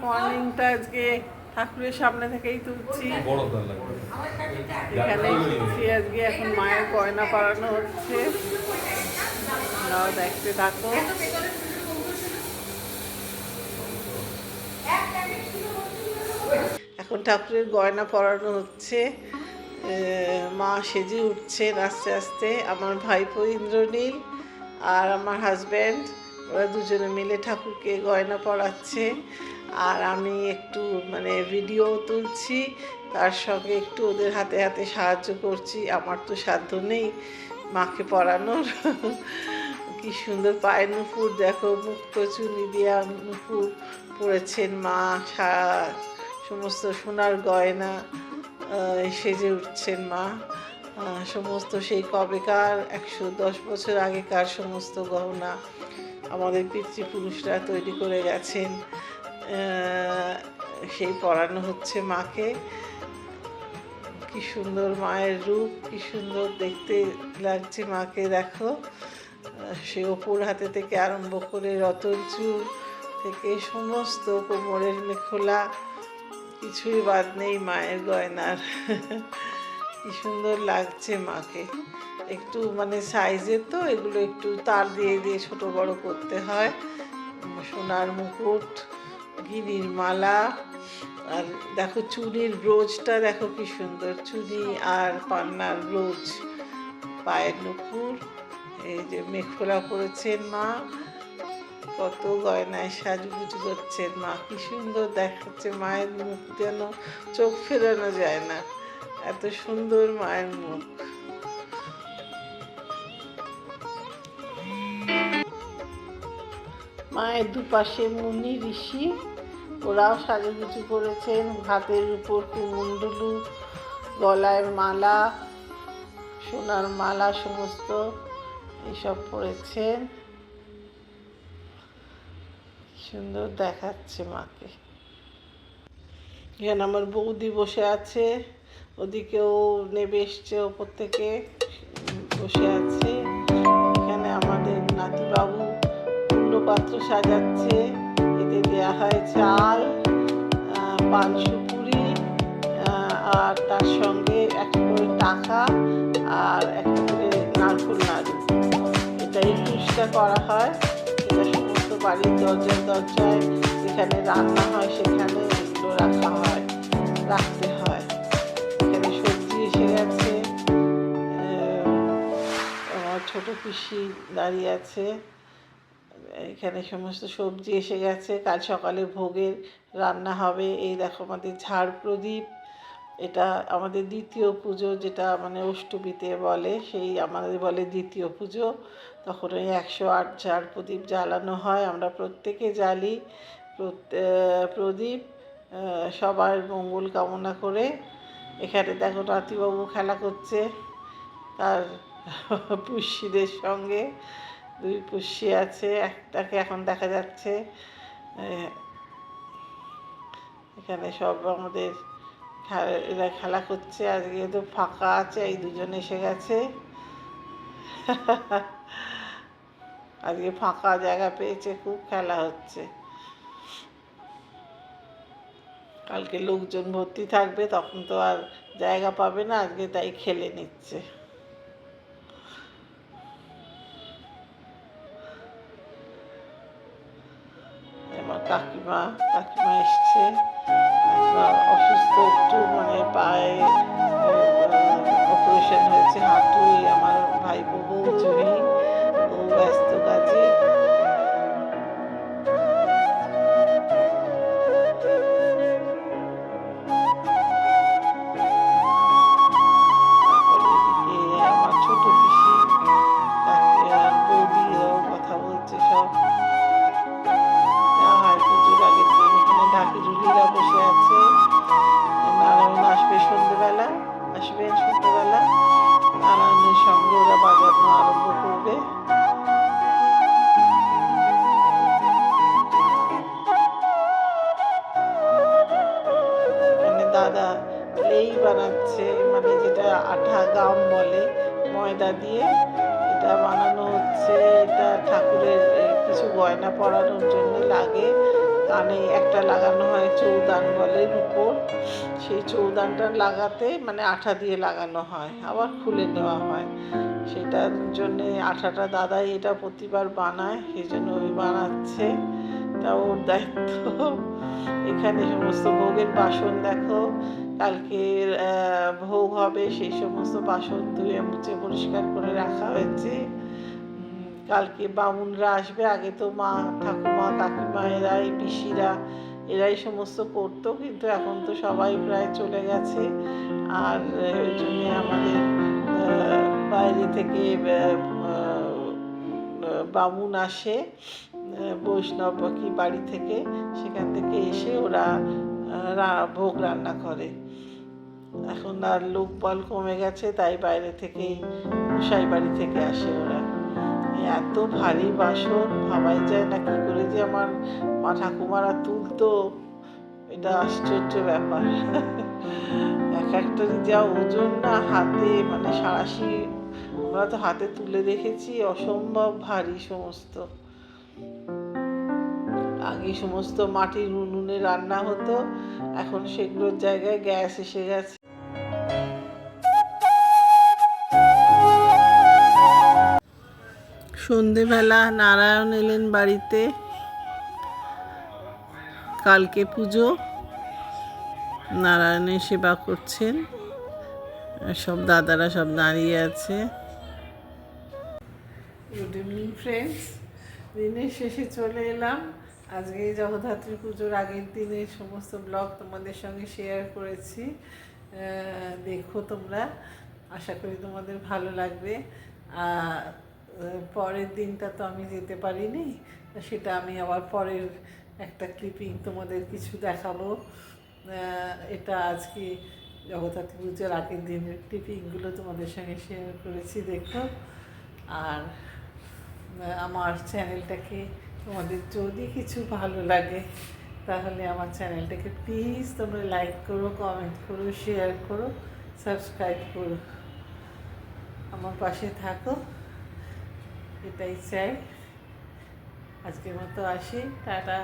মর্নিংটা আজকে ঠাকুরের সামনে থেকেই তুলছি। এখানে এসেছি আজকে, এখন মায়ের গয়না পরানো হচ্ছে, দেখতে থাকো। এখন ঠাকুরের গয়না পরানো হচ্ছে, মা সেজে উঠছেন আস্তে আস্তে। আমার ভাইপো ইন্দ্রনীল আর আমার হাজব্যান্ড, ওরা দুজনে মিলে ঠাকুরকে গয়না পরাচ্ছে। আর আমি একটু ভিডিও তুলছি, তার সঙ্গে একটু ওদের হাতে হাতে সাহায্য করছি। আমার তো সাধ্য নেই মাকে পরানোর। কি সুন্দর পায়ের নুপুর দেখো, মুক্ত চুনি দিয়া নুপুর পরেছেন মা, সমস্ত সোনার গয়না সেজে উঠছেন মা। সমস্ত সেই কবেকার 110 বছর আগেকার সমস্ত গহনা আমাদের পিতৃপুরুষরা তৈরি করে গেছেন, সেই পরানো হচ্ছে মাকে। কি সুন্দর মায়ের রূপ, কি সুন্দর দেখতে লাগছে মাকে দেখো। সে অপুর হাতে থেকে আরম্ভ করে রতন চুল থেকে সমস্ত কোমরের মেখলা, কিছুই বাদ নেই মায়ের গয়নার। কি সুন্দর লাগছে মাকে। একটু সাইজের তো এগুলো, একটু তার দিয়ে দিয়ে ছোট বড় করতে হয়। সোনার মুকুট, গিরির মালা, আর দেখো চুড়ির ব্রোজটা দেখো কি সুন্দর, চুড়ি আর পান্নার ব্রোজ, পায়ের নুপুর, এই যে মেখলা পরেছেন মা, কত গয়নায় সাজুগুজু করছেন মা। কি সুন্দর দেখাচ্ছে মায়ের মুখ, যেন চোখ ফেরানো যায় না, এত সুন্দর মায়ের মুখ। মায়ের দুপাশে মুনি ঋষি, ওরাও সাজুগুজু করেছেন, হাতের উপর কুমণ্ডলু, গলায় মালা, সোনার মালা সমস্ত এইসব পরেছেন। সুন্দর দেখাচ্ছে মাকে। এখানে আমার বৌদি বসে আছে, ওদিকেও নেবে এসছে, ওপর থেকে বসে আছে। এখানে আমাদের নাতিবাবু পাত্র সাজাচ্ছে, এতে দেওয়া হয় চাল, পান সুপুরি, আর তার সঙ্গে একটা করে টাকা আর একটা করে নারকেল নাড়ু। এটা 21টা করা হয়। এটা সমস্ত বাড়ির দরজায় দরজায় যেখানে রান্না হয় সেখানে এগুলো রাখতে হয়। এখানে সবজি এসে গেছে, আমার ছোটো পিসি দাঁড়িয়ে আছে। এখানে সমস্ত সবজি এসে গেছে, কাল সকালে ভোগের রান্না হবে। এই দেখো আমাদের ঝাড় প্রদীপ, এটা আমাদের দ্বিতীয় পুজো, যেটা অষ্টমীতে বলে, সেই আমাদের বলে দ্বিতীয় পুজো। তখন ওই 108 ঝাড় প্রদীপ জ্বালানো হয়, আমরা প্রত্যেকে জ্বালি প্রদীপ, সবার মঙ্গল কামনা করে। এখানে দেখো নাতিবাবু খেলা করছে তার পুষ্যিদের সঙ্গে, 2 পুষ্যি আছে, একটাকে এখন দেখা যাচ্ছে। এখানে সব আমাদের এরা খেলা করছে। আজকে তো ফাঁকা আছে, এই দুজন এসে গেছে। আজকে ফাঁকা জায়গা পেয়েছে, খুব খেলা হচ্ছে। কালকে লোকজন ভর্তি থাকবে, তখন তো আর জায়গা পাবে না, আজকে তাই খেলে নিচ্ছে। আমার কাকিমা এসছে, অসুস্থ একটু, পায়ে অপারেশন হয়েছে, হাঁটুই। আমার ভাইপো বউ জুহি, ও ব্যস্ত কাজে। আমার ছোট পিসি আর বৌদিরাও কথা বলছে সব। পুজোর আগের দিন এখানে ঢাকিঝুলিরা বসে আছে। নারায়ণ আসবেন সন্ধ্যেবেলা, নারায়ণের সঙ্গে ওরা বাজানো আরম্ভ করবে। এখানে দাদা লেই বানাচ্ছে, যেটা আঠা গাম বলে, ময়দা দিয়ে এটা বানানো হচ্ছে। এটা ঠাকুরের কিছু গয়না পরানোর জন্য লাগে, কানে একটা লাগানো হয় চৌদান বলে রূপোর, সেই চৌদানটা লাগাতে মানে আঠা দিয়ে লাগানো হয়, আবার খুলে নেওয়া হয়। সেটার জন্যে আঠাটা দাদাই এটা প্রতিবার বানায়, সেই জন্য ওই বানাচ্ছে, তা ওর দায়িত্ব। এখানে সমস্ত ভোগের বাসন দেখো, কালকে ভোগ হবে, সেই সমস্ত বাসন ধুয়ে মুছে পরিষ্কার করে রাখা হয়েছে। কালকে বামুনরা আসবে, আগে তো মা ঠাকুমা কাকিমা এরাই পিসিরা এরাই সমস্ত করতো, কিন্তু এখন তো সবাই প্রায় চলে গেছে। আর ওই জন্যে আমাদের বাইরে থেকে বামুন আসে, বৈষ্ণব কি বাড়ি থেকে, সেখান থেকে এসে ওরা ভোগ রান্না করে। এখন আর লোকবল কমে গেছে, তাই বাইরে থেকেই মশাই বাড়ি থেকে আসে ওরা। এত ভারী বাসন, ভাবাই যায় না কি করে যে আমার মা ঠাকুমারা তুলতো, এটা আশ্চর্য ব্যাপার। এক একটা যা ওজন না, হাতে মানে সাঁড়াশি আমরা তো হাতে তুলে দেখেছি, অসম্ভব ভারী সমস্ত। আগে সমস্ত মাটির উনুনে রান্না হতো, এখন সেগুলোর জায়গায় গ্যাস এসে গেছে। সন্ধেবেলা নারায়ণ এলেন বাড়িতে, কালকে পুজো, নারায়ণের সেবা করছেন, সব দাদারা সব দাঁড়িয়ে আছে। গুড ইভিনিং ফ্রেন্ডস, দিনের শেষে চলে এলাম। আজকে জগদ্ধাত্রী পুজোর আগের দিনের সমস্ত ব্লগ তোমাদের সঙ্গে শেয়ার করেছি, দেখো তোমরা, আশা করি তোমাদের ভালো লাগবে। পরের দিনটা তো আমি যেতে পারিনি, সেটা আমি আবার পরের একটা ক্লিপিং তোমাদের কিছু দেখাবো। এটা আজকে জগদ্ধাত্রী পুজোর আগের দিনের ক্লিপিংগুলো তোমাদের সঙ্গে শেয়ার করেছি, দেখো। আর আমার চ্যানেলটাকে তোমাদের যদি কিছু ভালো লাগে তাহলে আমার চ্যানেলটাকে প্লিজ তোমরা লাইক করো, কমেন্ট করো, শেয়ার করো, সাবস্ক্রাইব করো, আমার পাশে থাকো, এটাই চাই। আজকের মতো আসি, টাটা।